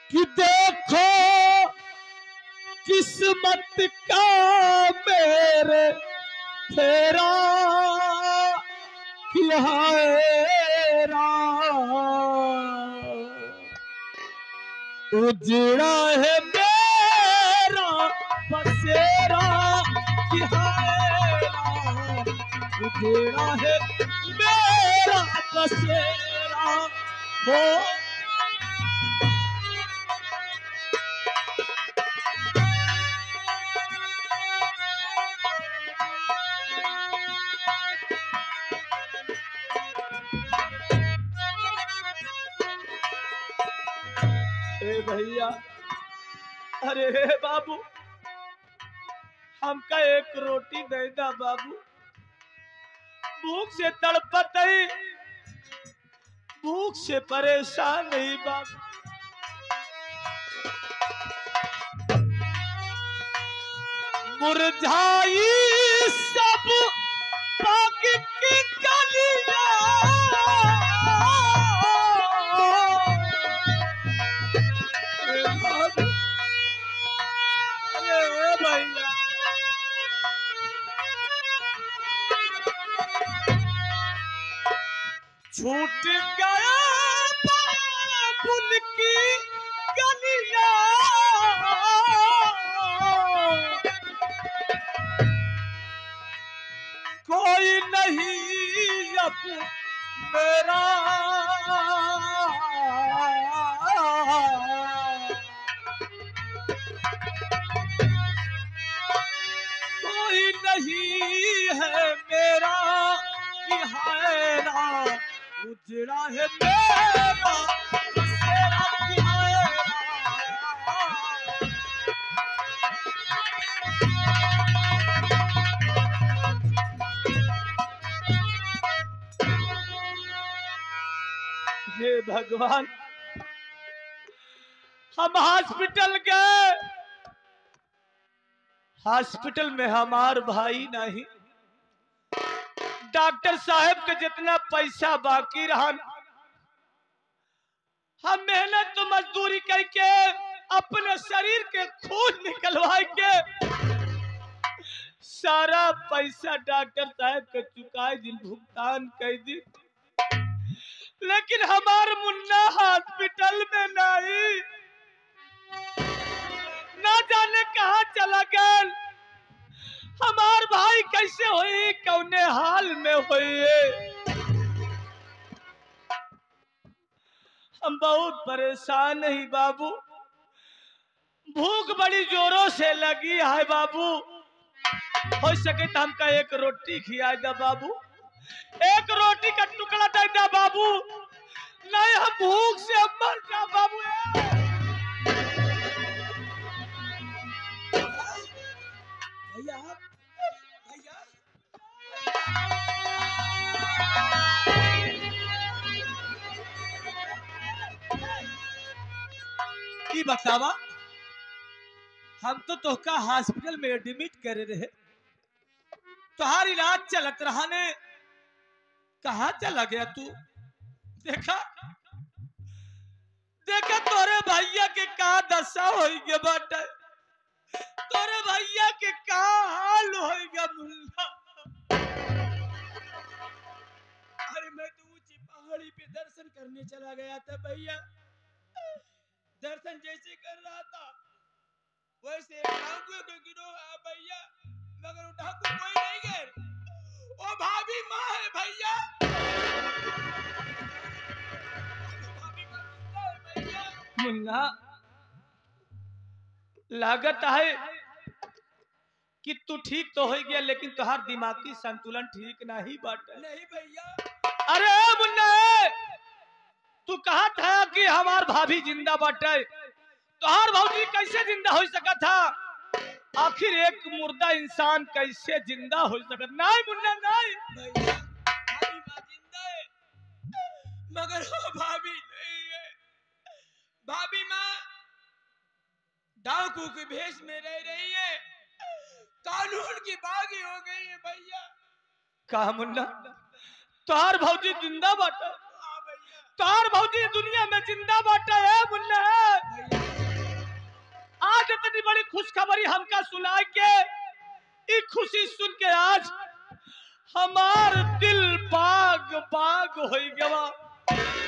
कि देखो किस्मत का मेरे फेरा किया उजड़ा है मेरा बसेरा किया उजड़ा है मेरा बसेरा हो। भैया अरे बाबू हमका एक रोटी दे दा बाबू, भूख से तड़पत ही, भूख से परेशान नहीं बाबू। मुरझाई सब बाग की कलियां छूट गया बाबुल की गलियां कोई नहीं अब मेरा कोई नहीं है मेरा कि हैरा उजड़ा है मेरा बसेरा कि हैरा। हे भगवान हम हॉस्पिटल गए, हॉस्पिटल में हमार भाई नहीं, डॉक्टर साहब के जितना पैसा बाकी रहा हम मेहनत तो मजदूरी करके अपने शरीर के खून निकलवा के सारा पैसा डॉक्टर साहब के चुकाए दिन भुगतान कर दी, लेकिन हमार मुन्ना हॉस्पिटल में नहीं, ना जाने कहाँ चला गया। हमार भाई कैसे हुई, कौने हाल में हुई, हम बहुत परेशान ही बाबू, भूख बड़ी जोरों से लगी है बाबू, हो सके तो हमका एक रोटी खिया दे बाबू, एक रोटी का टुकड़ा दे दे बाबू, नहीं हम भूख से मर जा बाबू। की बतावा हम तो तोहका हॉस्पिटल में एडमिट करे रहे, तोहार इलाज चलत रहा ने, कहाँ चला गया तू? देखा देखा तोरे भैया के का दशा होइगे बाटे, तोरे भैया के का हाल होइगे मुल्ला। अरे मैं तो ऊंची पहाड़ी पे दर्शन करने चला गया था भैया, दर्शन जैसे कर रहा था वैसे डाकुओं के गिरोह है भैया, मगर वो डाकू कोई नहीं है, ओ भाभी माँ है भैया, भाभी माँ जिंदा है भैया। मुन्ना लागत है कि तू ठीक तो हो गया, लेकिन तुहार दिमागी संतुलन ठीक नहीं बाटे। नहीं भैया। अरे मुन्ना तू कहा था कि हमार भाभी जिंदा बाटे, तुहार भाभी कैसे जिंदा हो सका था? आखिर एक मुर्दा इंसान कैसे जिंदा हो सका? नहीं मुन्ना नहीं भैया, भाभी माँ जिंदा है मगर वो भाभी नहीं है, भाभी माँ डाकू के भेष में रह रही है, कानून की बागी हो गई है भैया। कहा मुन्ना तुहार भौजी जिंदा बाटे? हाँ भैया। तुहार भौजी दुनिया में जिंदा बाटे है मुन्ना? भैया इतनी बड़ी खुशखबरी हमका सुना के ई खुशी सुन के आज हमार दिल बाग बाग हो गया,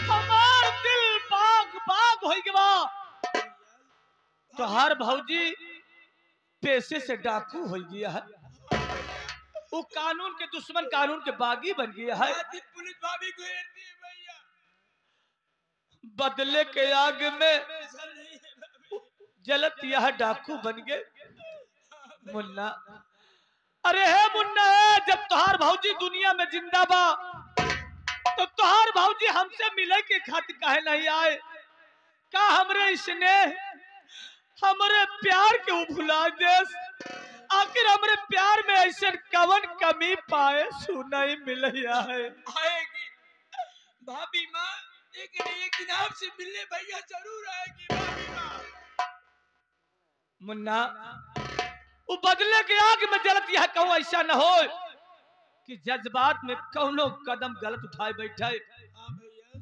हमार दिल बाग बाग हो गया। तो हर भौजी पैसे से डाकू हो गया है, वो कानून के दुश्मन कानून के बागी बन गया है। पुलिस भाभी को हेरती है भैया, बदले के आग में जलत यह डाकू बन गए। मुन्ना, अरे है मुन्ना, जब तुहार भौजी दुनिया में जिंदा बा तो तुहार भौजी हमसे मिले के खातिर काहे नहीं आए? का हमरे स्नेह हमरे प्यार के भुला दे? आखिर हमरे प्यार में ऐसे कवन कमी पाए सुनाई मिलिया है? आएगी भाभी माँ, एक न एक दिन आपसे मिलने भैया जरूर आएगी भाभी माँ। मुन्ना, वो बदले के आग में जलत यह कहूं ऐसा न हो कि जज्बात में कौनो कदम गलत उठाए बैठे। हाँ भैया,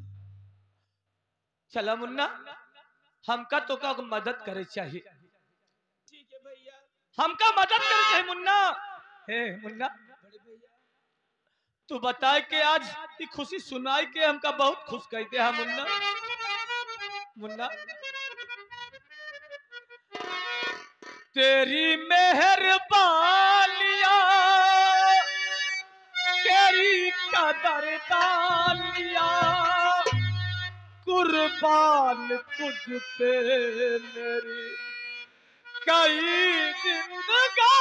चला मुन्ना, हमका तो का मदद करे चाहिए। ठीक है भैया, हमका मदद करे चाहिए मुन्ना। हे मुन्ना, बड़े भैया तू बताए कि आज ये खुशी सुनाई के हमका बहुत खुश कहते हैं मुन्ना। मुन्ना, तेरी मेहरबानियां तेरी कदरदानियां कुर्बान तुझ पे मेरी कई जिंदगानियां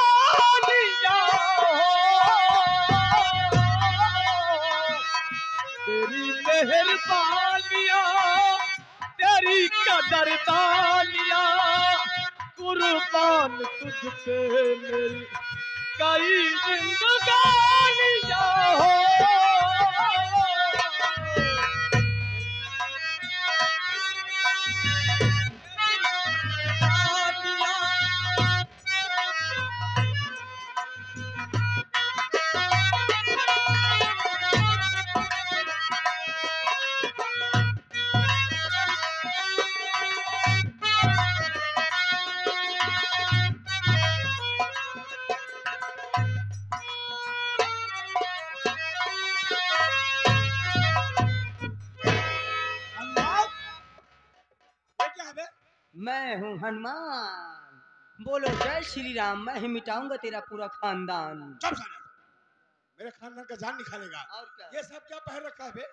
तेरी मेहरबानियां तेरी कदरदानियां कुर्बान तुझ पे मेरी कई जिंदगानियां हो। मैं हूँ हनुमान, बोलो जय श्री राम। मैं ही मिटाऊंगा तेरा पूरा खानदान। चुप साले, मेरे खानदान का जान निकालेगा। और क्या? ये सब क्या पहन रखा है बे?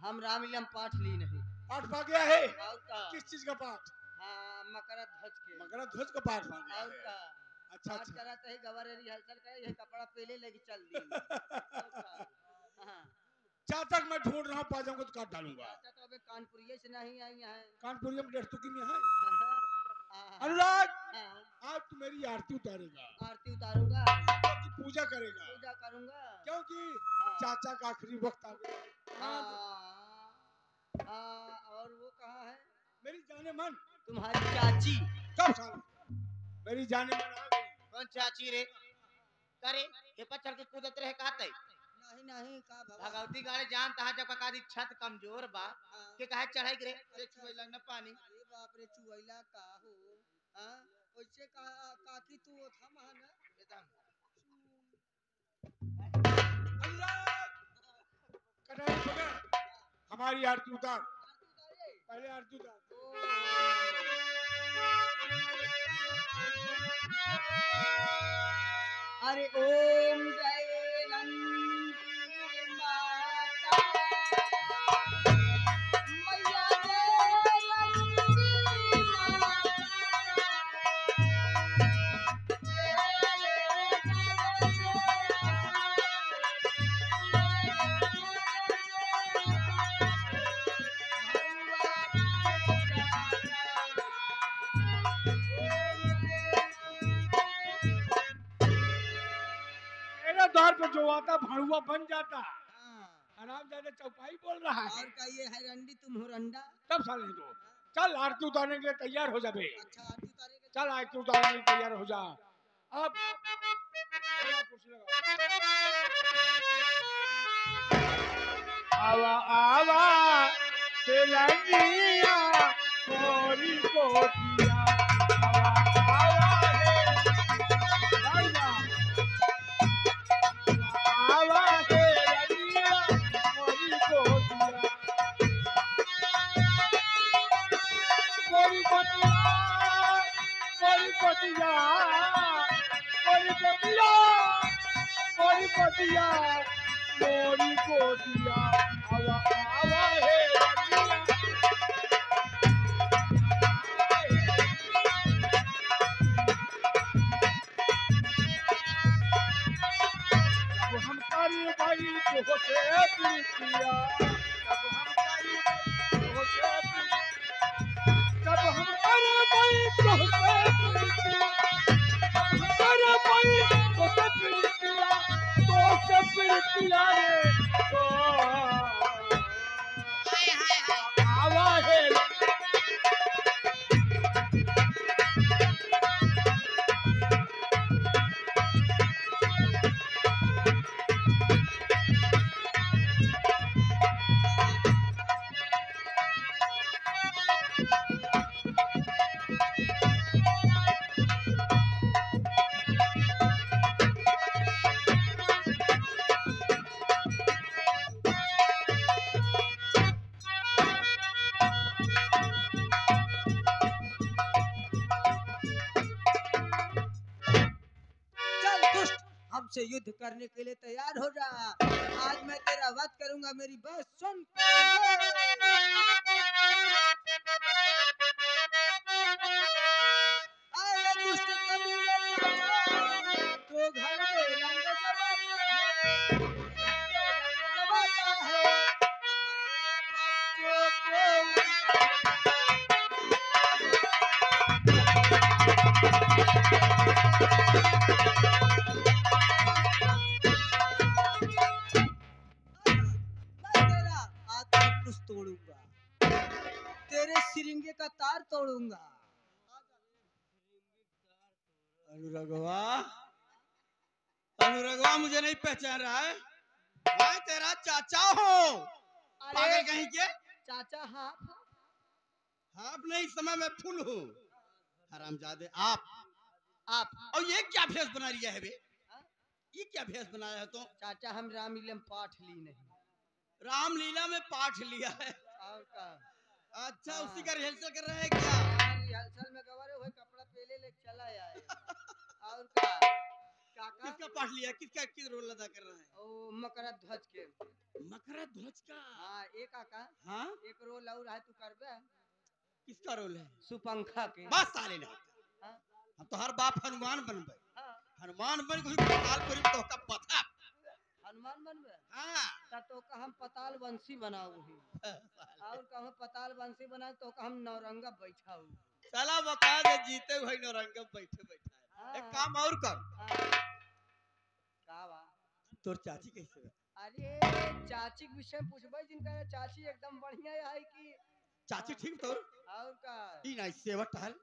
हम रामलीला में पाठ ली नहीं। पाठ पा गया है? और क्या? किस चीज का पाठ? हाँ, मकर ध्वज के। मकर ध्वज का पाठ पा गया और है। क्या? अच्छा पाठ अच्छा। कराते ही गवारे रिहर्सल करे, ये कपड़ा पहले लगी चल दी। हाँ, जहाँ तक मैं ढूंढ रहा हूँ पा जाऊंगा तो काट डालूंगा। अच्छा, तो अबे कानपुरिये से नहीं आई है। कानपुर में 1.5 में है। हाँ, अनुराग, हाँ, आज तू मेरी आरती उतारेगा, आरती उतारूंगा, की पूजा करेगा, पूजा करूंगा। क्योंकि हाँ। चाचा का आखिरी वक्त आ गया। और वो कहाँ है? मेरी जाने मन। तुम्हारी चाची। कब साल मेरी जाने मन आ गई। कौन चाची रे? करे ये पर चल के कूदत रहे कहते नहीं नहीं, का भगवती गाड़ी जान तहा जब का दी छत कमजोर बा के काहे चढ़ाई रे अरे छुइला न पानी। अरे बाप रे, चुइला का हो? हां, ओइसे काकी तू था महाना एकदम अनुराग, कटाई पकड़, हमारी आरती उतार। पहले आरती उतार। अरे ओम जय नंदी माता, मैया जय नंदी माता। द्वार पे जो आता भाड़ुआ बन जाता। आराम ज्यादा चौपाई बोल रहा है। और का ये है रंडी, तुम हो रंडा। तब साले दो, चल आरती उतारने के लिए तैयार हो जाबे। अच्छा, आरती उतारेगा। चल आरती उतारने के लिए तैयार हो जा। अब कुर्सी लगा। आवा आवा तेलंगिया कोरी कोटिया, आवा आवा मोरी गोटिया मोरी गोटिया मोरी गोटिया मोरी गोटिया मोरी गोटिया आवा आवा हे जब हम तारी भाई तो होते प्रीतिया जब हम तारी भाई तो होते जब हम तारे भाई तो होते प्रीतिया जब हम तारे भाई तो होते प्रीतिया रे तो आवा है चल दुष्ट, हमसे युद्ध करने के लिए तैयार हो जा। आज मैं तेरा वध करूंगा, मेरी बात सुन। आए दुष्ट कबीले तो घर में रंग जमाता है तोड़ूंगा, तेरे सिरिंगे का तार तोड़ूंगा। अनुरगवा अनुरगवा मुझे नहीं पहचान रहा है, मैं तेरा चाचा हूँ। पागल कहीं के चाचा हाँ आप नहीं, इस समय मैं फुल हूँ। हरामजादे आप और ये क्या भेष बना लिया है बे? ये क्या भेष बनाया है तो? चाचा हम रामलीला में पाठ ली नहीं। रामलीला में पाठ लिया है? और का? अच्छा उसी का रिहर्सल कर रहे हैं क्या? रिहर्सल में गवारे हुए कपड़ा पहले ले चला आए। और का? काका किसका पाठ लिया? किस रोल अदा कर रहा है? ओ मकरा ध्वज के। मकरा ध्वज का? हाँ एक काका। हाँ एक रोल और है, तू करबे? किसका रोल है? सुपंखा के। बस साले ना हम तो हर बाप हनुमान बनबे। हनुमान बन कोई पताल कोई तो का पता हनुमान बनबे। हां तब तो का हम पताल वंशी बनाऊ ही। और का हम पताल वंशी बनाऊ तो का हम नौरंगा बैठाऊ। चला बता दे जीते हुए नौरंगा बैठे बैठा। एक काम और कर। का बा? तोर चाची कैसे है? अरे चाची के विषय पूछबे, जिनका चाची एकदम बढ़िया है कि चाची ठीक तोर? और का ई नहीं सेवा टहल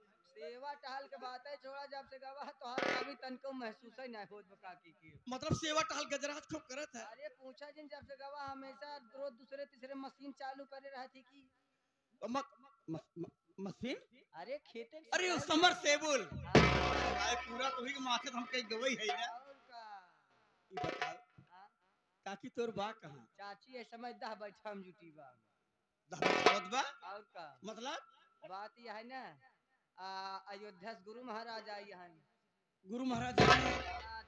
के बात है छोड़ा। जब से गवा तो हर कभी तनको महसूस ही नहीं होत काकी की। मतलब सेवा टहल गजराज खूब करत है। अरे पूछा जिन जब से गवा हमेशा रोज दूसरे तीसरे मशीन चालू करे रहती की मशीन। अरे खेते अरे वो समर सेबुल भाई पूरा तो ही के माथे हम कहीं गवई है ना। और का ई बताओ काकी तोर बा कहां? चाची ए समय दह बैठा हम जुटी बा। दहबत बा? और का मतलब बात यह है ना, अयोध्या से गुरु महाराज आई हैं। गुरु महाराज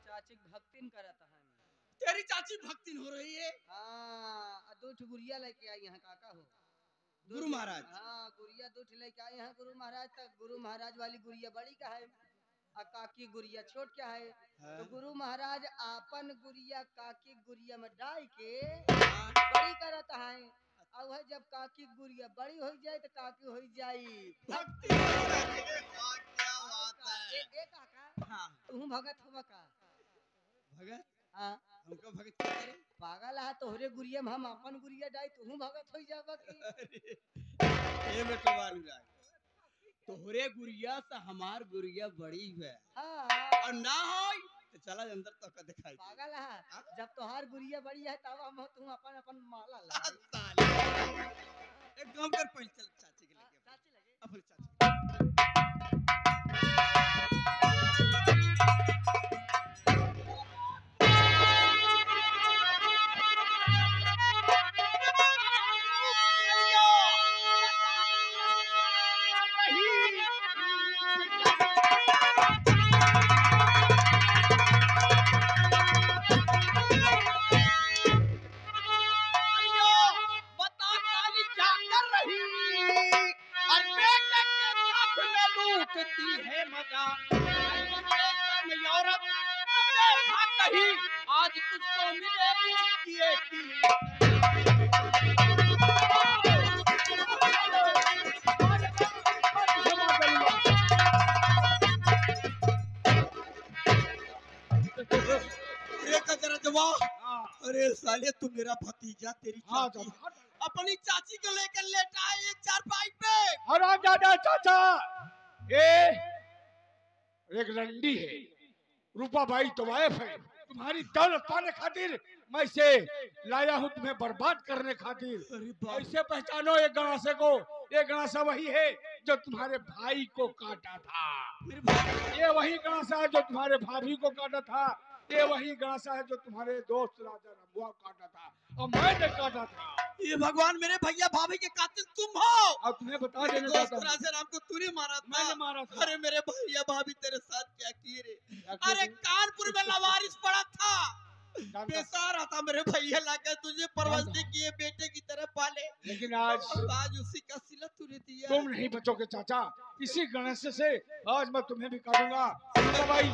चाची भक्तिन करत हैं। तेरी चाची भक्तिन हो रही है? हाँ दो गुड़िया लेके आई हैं काका हो। गुरु महाराज? हाँ गुड़िया दो लेके आए हैं गुरु महाराज। तक गुरु महाराज वाली गुड़िया बड़ी का है और काकी गुड़िया छोट क्या है। तो गुरु महाराज आपन गुड़िया काकी गुड़िया में डाल के बड़ी करत है। और वह जब काकी गुड़िया बड़ी हो जाए तो काकी हो जाई भक्ति। क्या बात है? एक काका हाँ तू भगत होगा का? भगत? हाँ हमको भगत क्या करे? पागल है तोहरे गुड़िया में हम अपन गुड़िया डाई तू भगत हो जाबा की। ए बेटा अनुराग तोहरे गुड़िया से हमार गुड़िया बड़ी है। हाँ और ना हो तो चला अंदर तो का दिखाई। पागल है जब तोहार गुड़िया बड़ी है तब हम तू अपन अपन माला ला। एक काम कर पहले चल चाची के लेके चाची लगे अपन चाची नहीं बता काली क्या कर रही और बेटे के साथ में लूटती है मजा औरत देखा कहीं आज तुझको मिलेगी ये अरे साले तू मेरा भतीजा तेरी चाची अपनी चाची को लेकर लेटा है एक चारपाई पे। हराम दादा चाचा ये एक रंडी है, रूपा बाई तो वाइफ है। तुम्हारी दौलत पाने खातिर मैं इसे लाया हूँ तुम्हें बर्बाद करने खातिर। ऐसे पहचानो एक गणासे को, ये गणासा वही है जो तुम्हारे भाई को काटा था। ये वही गणासा है जो तुम्हारे भाभी को काटा था। ये वही गणासा है जो तुम्हारे दोस्त राजा रंबुआ को काटा था और मैंने काटा था। ये भगवान मेरे भैया भाभी के कातिल तुम हो। अब तुम्हें बता देना दोस्त चाहता हूँ, राजा राम को तूने मारा था। मैंने मारा था। अरे मेरे भैया भाभी तेरे साथ क्या किए रे? अरे कानपुर में लवारिस पड़ा था, बेसहारा था मेरे भैया लाकर तुझे परवरिश किए बेटे की तरह पाले, लेकिन आज उसी का सिला तूने दिया। तुम नहीं बचोगे चाचा, इसी गणेश से आज मैं तुम्हें भी काटूंगा। भाई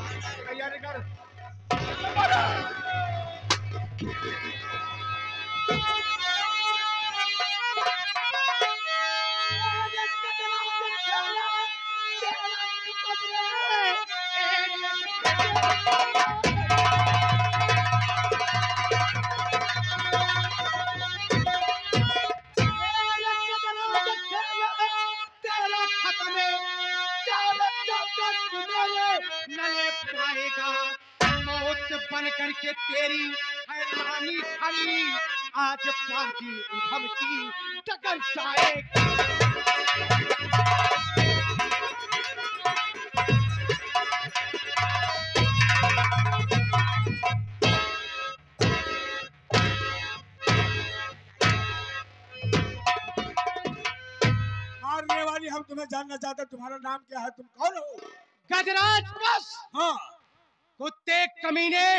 तैयारी कर। मौत बन करके तेरी हैरानी खड़ी, आज पार्टी उधम की टक्कर जाएगी। मारने वाली हम तुम्हें जानना चाहते हैं, तुम्हारा नाम क्या है, तुम कौन हो? गजराज बस। हाँ, कुत्ते कमीने,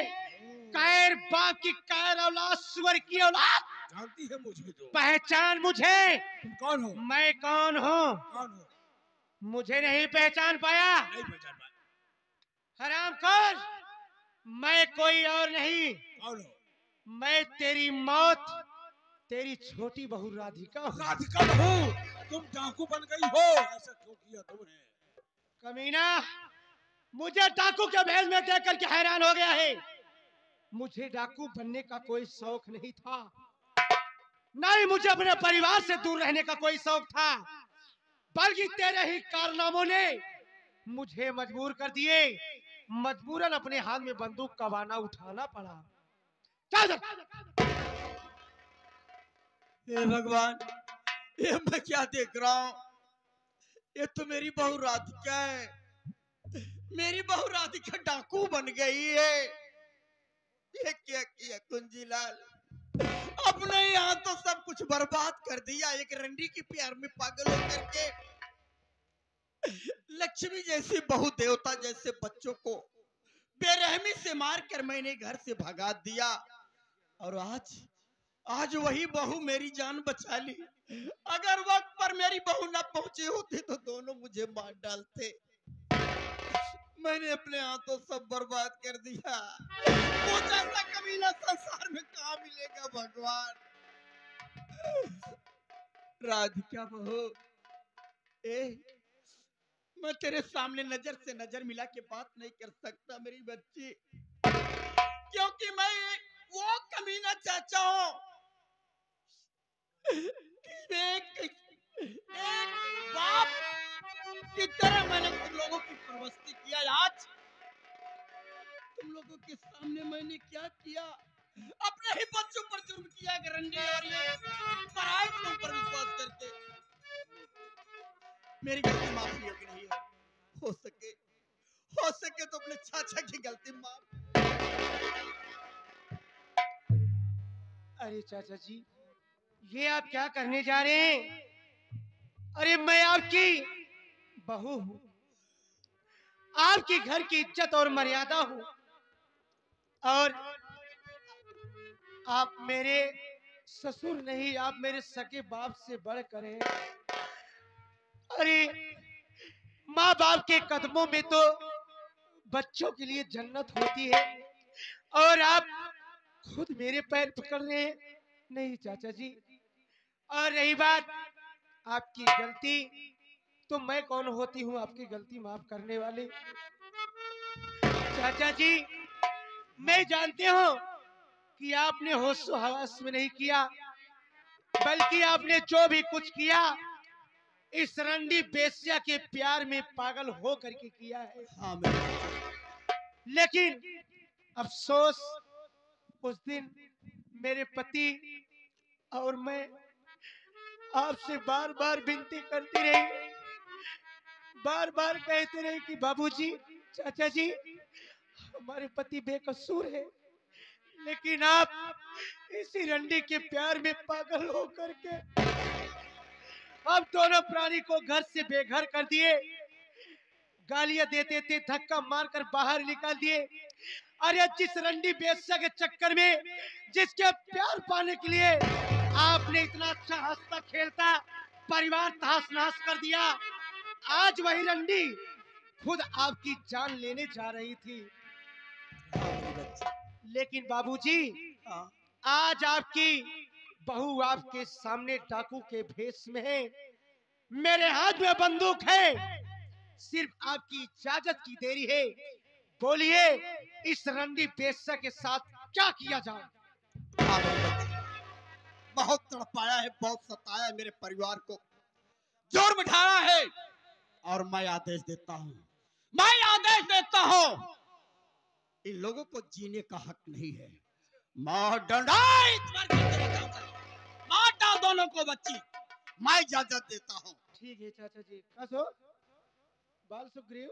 कैर बाकी कैर औलाद, सुअर की औलाद। जानती है मुझे तो। पहचान मुझे। तुम कौन हो? मैं कौन हूँ? कौन हो? मुझे नहीं पहचान पाया? नहीं पहचान पाया। हरामखोर, मैं कोई और नहीं। कौन हो? मैं तेरी मौत, तेरी छोटी बहू राधिका हूँ। राधिका बहू, तुम डाकू बन गई हो, ऐसा क्यों किया तुमने? कमीना, मुझे डाकू के भेष में देख करके हैरान हो गया है। मुझे डाकू बनने का कोई शौक नहीं था, नहीं मुझे अपने परिवार से दूर रहने का कोई शौक था, बल्कि तेरे ही कारनामों ने मुझे मजबूर कर दिए। मजबूरन अपने हाथ में बंदूक का बाना उठाना पड़ा। चल हे भगवान, ये मैं क्या देख रहा हूँ? ये तो मेरी बहू राधिका है। मेरी बहू राधिका डाकू बन गई है। ये क्या किया कुंजीलाल? अपने यहाँ तो सब कुछ बर्बाद कर दिया, एक रंडी की प्यार में पागल होकर के। लक्ष्मी जैसी बहू, देवता जैसे बच्चों को बेरहमी से मारकर मैंने घर से भगा दिया, और आज वही बहू मेरी जान बचा ली। अगर वक्त पर मेरी बहू न पहुंची होती तो दोनों मुझे मार डालते। मैंने अपने हाथों सब बर्बाद कर दिया। वो जैसा कमीना संसार में कहाँ मिलेगा भगवान? राधिका बहू, मैं तेरे सामने नजर से नजर मिला के बात नहीं कर सकता मेरी बच्ची, क्योंकि मैं वो कमीना चाचा हूँ। एक बाप की तरह मैंने तुम लोगों की परवरिश किया। आज तुम लोगों के सामने मैंने क्या किया? अपने ही बच्चों पर जुर्म किया, रंडी और ये पराये लोगों पर विश्वास करके। मेरी गलती माफ योग्य नहीं है। हो सके तो अपने चाचा की गलती माफ। अरे चाचा जी, ये आप क्या करने जा रहे हैं? अरे मैं आपकी बहू हूँ, आपके घर की इज्जत और मर्यादा हूँ, और आप मेरे ससुर नहीं, आप मेरे सगे बाप से बढ़कर हैं। अरे माँ बाप के कदमों में तो बच्चों के लिए जन्नत होती है, और आप खुद मेरे पैर पकड़ रहे हैं। नहीं चाचा जी, और रही बात आपकी गलती, तो मैं कौन होती हूँ आपकी गलती माफ करने वाली। चाचा जी, मैं जानते हो कि आपने होश हवास में नहीं किया, बल्कि आपने जो भी कुछ किया इस रंडी बेस्या के प्यार में पागल हो करके किया है। हाँ मेरे बच्चे। लेकिन अफसोस, उस दिन मेरे पति और मैं आपसे बार बार विनती करती रही, बार बार कहते रहे कि बाबूजी, चाचा जी, हमारे पति बेकसूर है, लेकिन आप इसी रंडी के प्यार में पागल हो करके अब दोनों प्राणी को घर से बेघर कर दिए, गालियां देते थे, धक्का मारकर बाहर निकाल दिए। अरे जिस रंडी बेस्या के चक्कर में, जिसके प्यार पाने के लिए आपने इतना अच्छा हंसता खेलता परिवार तहस नहस कर दिया, आज वही रंडी खुद आपकी जान लेने जा रही थी। हाँ मेरे बच्चे। लेकिन बाबूजी, हाँ आज आपकी बहू आपके सामने डाकू के भेष में है, मेरे हाथ में बंदूक है, सिर्फ आपकी इजाजत की देरी है। बोलिए, इस रंडी बेस्या के साथ क्या किया जाए। हाँ मेरे बच्चे। बहुत तड़पाया है, बहुत सताया है मेरे परिवार को, जोर बिठाया है, और मैं आदेश देता हूँ इन लोगों को जीने का हक नहीं है। मार डाल दोनों को बच्ची, मैं इजाजत देता हूँ। ठीक है चाचा जी। कस हो बाल सुग्रीव,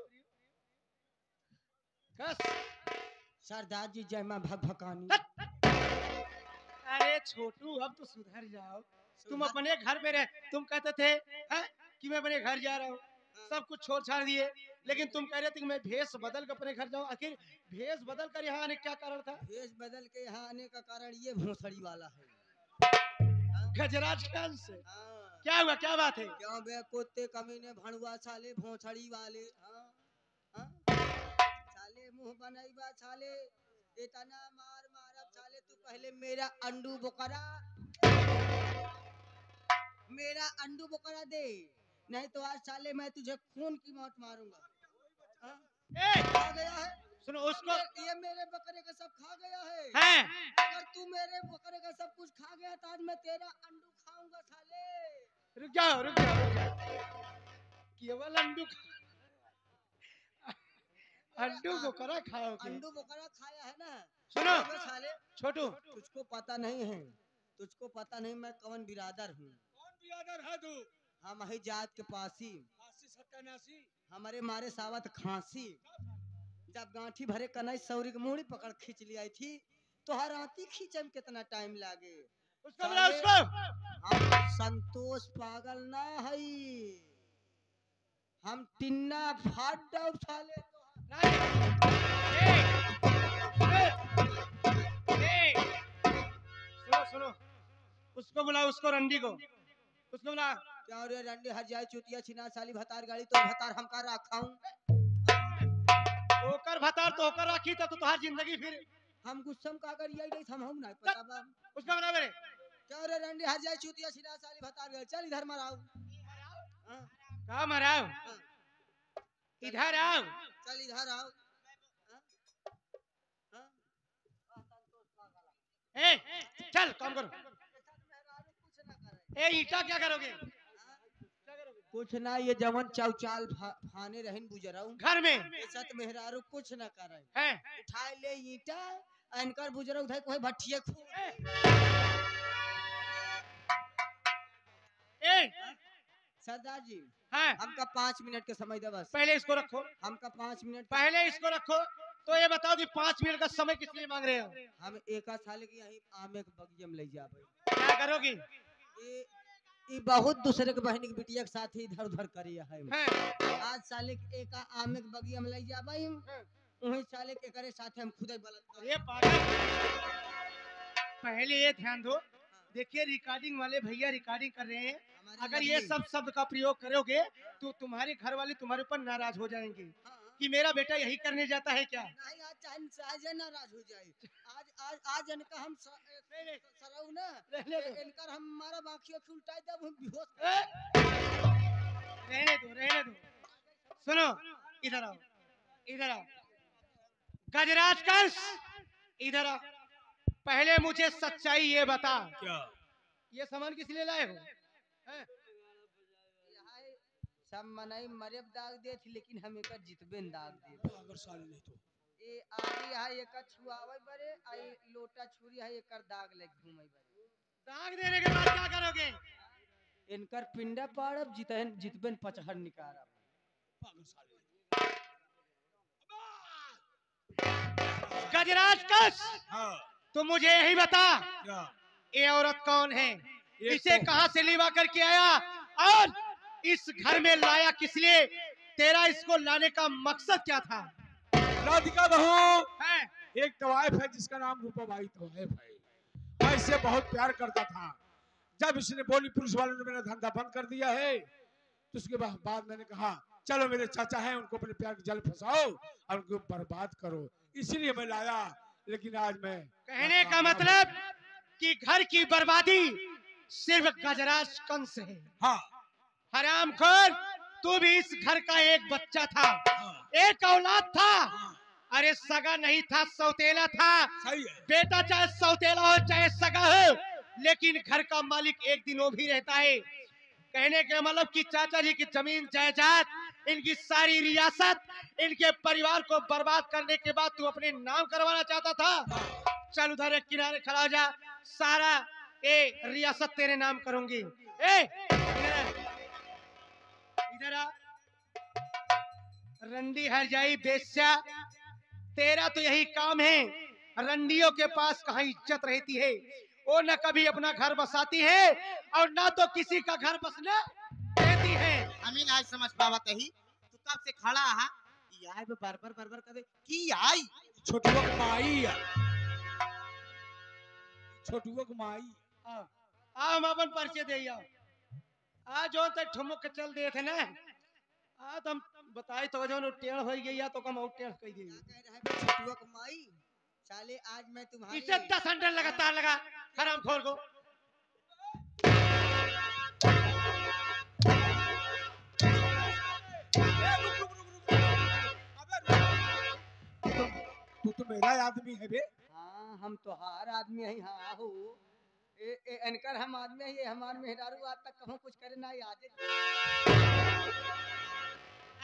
कस। सरदार जी जय मां भगभकानी। अरे छोटू, अब तो सुधर जाओ। तुम अपने घर में रह, तुम कहते थे कि मैं अपने घर जा रहा हूँ, सब कुछ छोड़ छाड़ दिए, लेकिन तुम कह रहे थे कि मैं भेष बदल कर अपने घर जाऊँ। आखिर भेष बदल कर यहाँ आने का क्या कारण था? भेष बदल के यहाँ आने का कारण ये भोसड़ी वाला है। गजराज खान से हाँ। क्या हुआ, क्या बात है? क्यों बे कुत्ते कमीने भणुआ साले भोसड़ी वाले। हाँ हाँ साले मुंह बनाईबा साले, इतना मार मारब साले। तू पहले मेरा अंडू बोकरा दे, नहीं तो आज साले मैं तुझे खून की मौत मारूंगा। हाँ? खा गया है, सुनो उसको। ये मेरे बकरे का सब खा गया है। हैं? अगर तू मेरे बकरे का सब कुछ खा गया तो आज मैं तेरा अंडू खाऊंगा साले। रुक जाओ, रुक जाओ, रुक जाओ। केवल अंडू बोकरा खाओगे? अंडू बोकरा खाया है ना। सुनो साले, छोटू, तुझको पता नहीं है, तुझको पता नहीं मैं कौन बिरादर हूँ। कौन बिरादर है तू? हम ही जात के पासी, आशी सत्यानाशी। हमारे मारे सावत खांसी। जब गांठी भरे कनाई सौरी की मूड़ी पकड़ खींच लिया थी, तो हर आती खींचे में कितना टाइम लागे। उसको बुला, उसको। हम संतोष पागल ना हई, हम टिन्ना फाट दो साले। सुनो सुनो, उसको बुला, उसको रंडी को, उसको बुला। क्या रे रंडी हर जाए चुतिया छिना साली भतार गाड़ी तो भतार हम का रखाऊं। ओकर भतार तो ओकर रखी था, तो तुम्हारी जिंदगी फिर। हम गुस्सम का अगर यही नहीं हम नहीं पता बा। उसका बना मेरे। क्या रे रंडी हर जाए चुतिया छिना साली भतार गाड़ी, चल इधर मराओ। हाँ, कहाँ मराओ? हाँ, इधर आओ। चल इधर आओ। हाँ, हाँ। ए, चल काम करो। कुछ ना करे। ए ईटा क्या करोगे? कुछ ना, ये जवन चौचाल फाने रहन बुजराऊ घर में सत मेहरारू कुछ ना करे। है। उठाए ले ईटा अनकर बुजराऊ उठाए कोई भट्टिए खू। ए, सरदार जी हाँ, हमका 5 मिनट के समय दे बस। पहले इसको रखो, हमका 5 मिनट पहले इसको रखो। तो ये बताओ कि 5 मिनट का समय किस लिए मांग रहे हो? हम एक साल की यही आमे के बगिया में ले जाबे। क्या करोगी? ये ई बहुत दूसरे के बहन के बिटिया के साथ ही इधर उधर करी है हैं? आज साले के एक आमे के बगी हम लई जाबई वही साले के करे साथे हम खुदे बलात्कार ये पागल, पहले ये ध्यान दो। देखिए रिकॉर्डिंग वाले भैया रिकॉर्डिंग कर रहे हैं, अगर ये सब शब्द का प्रयोग करोगे तो तुम्हारे घर वाले तुम्हारे ऊपर नाराज हो जाएंगे कि मेरा बेटा यही करने जाता है क्या। नहीं आज आज नाराज हो जाए आज आज आज इनका हम सरऊ ना इनकर हम हमारा बाकी उल्टा दब हम बेहोश रहने दो। सुनो, इधर आओ। गजराज कंस, इधर आओ। पहले मुझे सच्चाई ये बता, क्या ये सामान किस लिए लाए हो? हैं? सब मनाई मरेब दाग दे थी लेकिन हम एक जितबे दाग दे अगर साले नहीं तो ए आगे है एक छुआवे बरे आई लोटा छुरी है एक दाग लग घूमे बरे दाग देने के बाद क्या करोगे? इनकर पिंडा पाड़ब जितबेन पचहर निकारब पागल साले गजराज कंस, हाँ तो मुझे यही बता, क्या ये औरत कौन है? ये इसे तो- कहां से लिवा करके आया और इस घर में लाया किस लिए? तेरा इसको लाने का मकसद क्या था? राधिका बहू है? एक तवाइफ है जिसका नाम रूपाबाई तवाइफ है। मैं इससे बहुत प्यार करता था। जब इसने बोली पुलिस वालों ने मेरा धंधा बंद कर दिया है तो उसके बाद मैंने कहा चलो मेरे चाचा हैं उनको अपने प्यार के जल फंसाओ और उनको बर्बाद करो, इसीलिए मैं लाया। लेकिन आज मैं कहने का मतलब कि घर की बर्बादी सिर्फ गजराज कंस है। हाँ हरामखोर, तू भी इस घर का एक बच्चा था, एक औलाद था। अरे सगा नहीं था, सौतेला था। सही है। बेटा चाहे सौतेला हो चाहे सगा हो, लेकिन घर का मालिक एक दिन वो भी रहता है। कहने का मतलब कि चाचा जी की जमीन जायदाद, इनकी सारी रियासत, इनके परिवार को बर्बाद करने के बाद तू अपने नाम करवाना चाहता था। चल उधर एक किनारे खड़ा हो जा, सारा रियासत तेरे नाम करूंगी। इधर आ। रंडी हर जाई बेस्या, तेरा तो यही काम है। रंडियों के पास कहाँ इज्जत रहती है, वो न कभी अपना घर बसाती है और ना तो किसी का घर बसने देती है। अमीन आज समझ पावा तही तू कब से खड़ा हा यार बरबर करे की आई छोटुआ की माई है। छोटुआ की माई हम अपन परिचय दे आओ। आज जो तक ठुमक के चल दे थे ना, आज हम बताई तो जो टेढ़ हो गई तो कम और टेढ़ कह दी। छुआ कमाई साले आज मैं तुम्हारे इसे 10 अंडर लगातार लगा हरामखोर को। तू तो मेरा आदमी है बे। हाँ हम तो हार आदमी है। हाँ हो इनकर हम आदमी है, ये हमार मेहरारू आज तक कहूँ कुछ करे ना आज।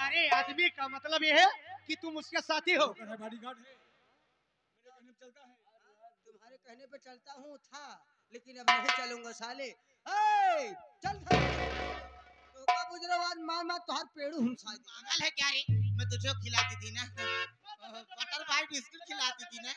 अरे आदमी का मतलब ये है कि तुम उसके साथी हो। बॉडीगार्ड है, मेरे कहने पे चलता है। तुम्हारे कहने पे चलता हूँ था, लेकिन अब नहीं चलूंगा साले। ए, चल तो का बुजरो आज मार तोहार पेड़ू हम साज। पागल है क्या रे मैं तुझे खिलाती थी ना बटर भाई बिस्कुट खिलाती थी ना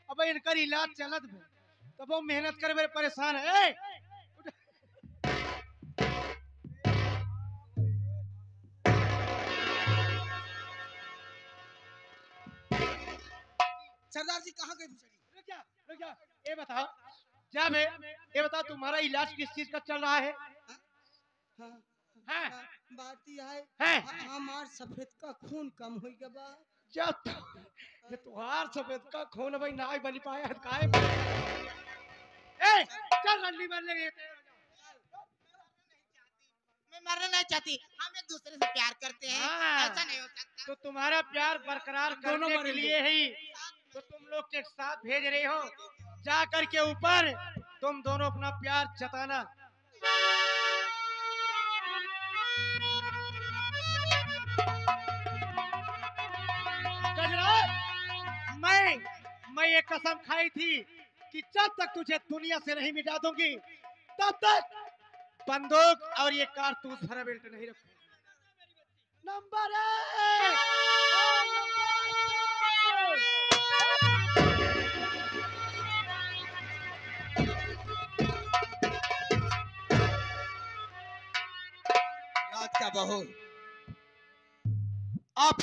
अब इनकर इलाज चलत बे, तब वो मेहनत करे मेरे परेशान है। सरदार जी कहाँ गए रुक जा, ये बताओ क्या बे, ये बताओ तुम्हारा इलाज किस चीज का चल रहा है? हाँ? बात यह है हैं? हमार सफेद का खून कम हो गया बा। जब ये तुहार सफेद का खून भाई ना बन पाया है काहे? चल रंडी मारने गए थे। मैं मरना नहीं चाहती हम एक दूसरे से प्यार करते हैं हाँ। ऐसा नहीं हो सकता तो तुम्हारा प्यार बरकरार दोनों करने के मरेंगे। लिए ही तो तुम लोग के साथ भेज रही हो, जा कर के ऊपर तुम दोनों अपना प्यार जताना। गजराज, मैं ये कसम खाई थी कि जब तक तुझे दुनिया से नहीं मिटा दूंगी तब तक बंदूक और ये कारतूस भरा बेल्ट नहीं रखूंगा। नंबर 1। राज का बहू, अब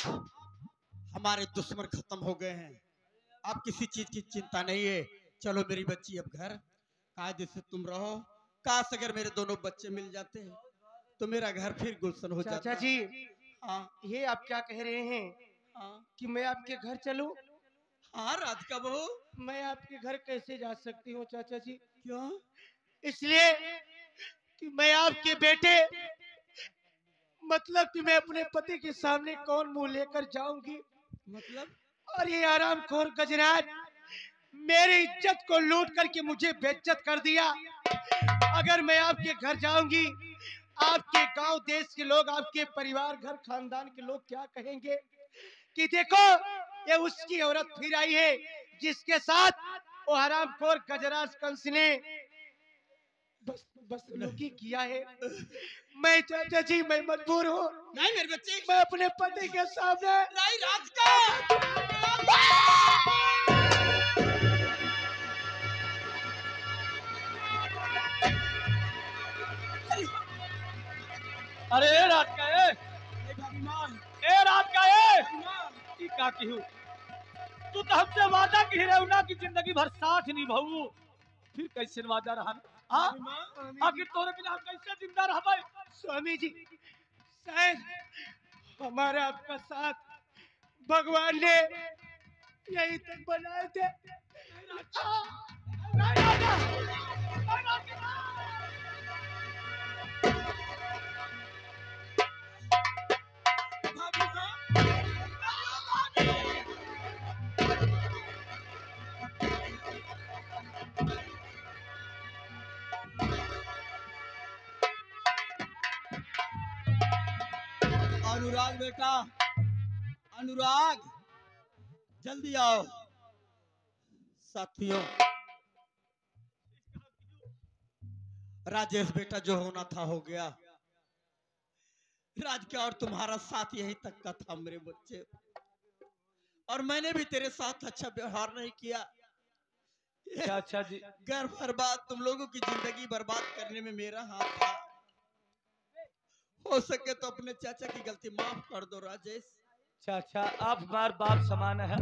हमारे दुश्मन खत्म हो गए हैं, अब किसी चीज की चिंता नहीं है। चलो मेरी बच्ची अब घर कायदे से तुम रहो। काश अगर मेरे दोनों बच्चे मिल जाते हैं तो मेरा घर फिर गुलशन हो जाता। चाचा जी, हाँ ये आप क्या कह रहे हैं हाँ कि मैं आपके घर चलूं? हाँ राधिका बहू। मैं आपके घर कैसे जा सकती हूँ चाचा जी? क्यों? इसलिए कि मैं आपके बेटे, मतलब कि मैं अपने पति के सामने कौन मुंह लेकर जाऊंगी? मतलब? और ये आरामखोर गजराज मेरी इज्जत को लूट करके मुझे बेइज्जत कर दिया। अगर मैं आपके घर जाऊंगी, आपके गांव देश के लोग, आपके परिवार घर खानदान के लोग क्या कहेंगे कि देखो ये उसकी औरत फिर आई है जिसके साथ वो हरामखोर गजराज कंस ने बस लुकी किया है। मैं चाचा जी, मैं मजबूर हूँ, नहीं मेरे बच्चे, मैं अपने पति के सामने नहीं राधिका। अरे रात का रात का की का की हूँ, तू तो हमसे वादा की रहे ना कि जिंदगी भर साथ निभाऊ, फिर कैसे वादा रहा? आखिर तोरे बिना हम कैसे जिंदा रह पाए? स्वामी जी, शायद हमारा आपका साथ भगवान ने यही तक बनाए थे। अनुराग बेटा, अनुराग जल्दी आओ। साथियों, राजेश बेटा जो होना था हो गया। राज का और तुम्हारा साथ यहीं तक का था मेरे बच्चे, और मैंने भी तेरे साथ अच्छा व्यवहार नहीं किया। चाचा जी, घर बर्बाद, तुम लोगों की जिंदगी बर्बाद करने में मेरा हाथ था। हो सके तो अपने चाचा की गलती माफ कर दो राजेश। चाचा आप हमारे बाप समान है,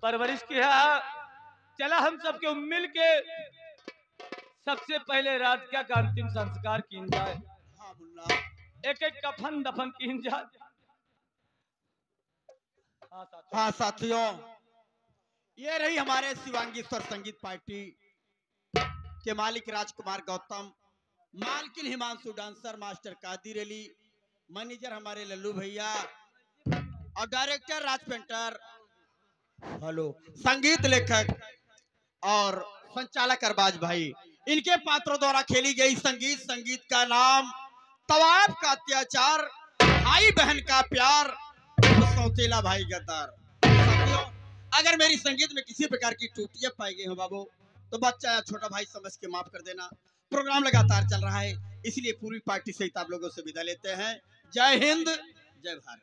परवरिश की है। चला हम सबके मिल के सबसे पहले राधिका का अंतिम संस्कार किया जाए। हाँ मुन्ना, एक एक कफन दफन किया जाए। हाँ साथियों, ये रही हमारे शिवांगी स्वर संगीत पार्टी के मालिक राजकुमार गौतम, मालकिन Himanshu, dancer master Kadir Ali, manager हमारे लल्लू भैया, और डायरेक्टर राज पेंटर, हेलो, संगीत लेखक और संचालक अरबाज भाई। इनके पात्रों द्वारा खेली गई संगीत का नाम तवाब का अत्याचार, भाई बहन का प्यार, सौतेला भाई गद्दार। अगर मेरी संगीत में किसी प्रकार की त्रुटियां पाई गई हो बाबू, तो बच्चा या छोटा भाई समझ के माफ कर देना। प्रोग्राम लगातार चल रहा है, इसलिए पूरी पार्टी सहित आप लोगों से विदा लेते हैं। जय हिंद, जय भारत।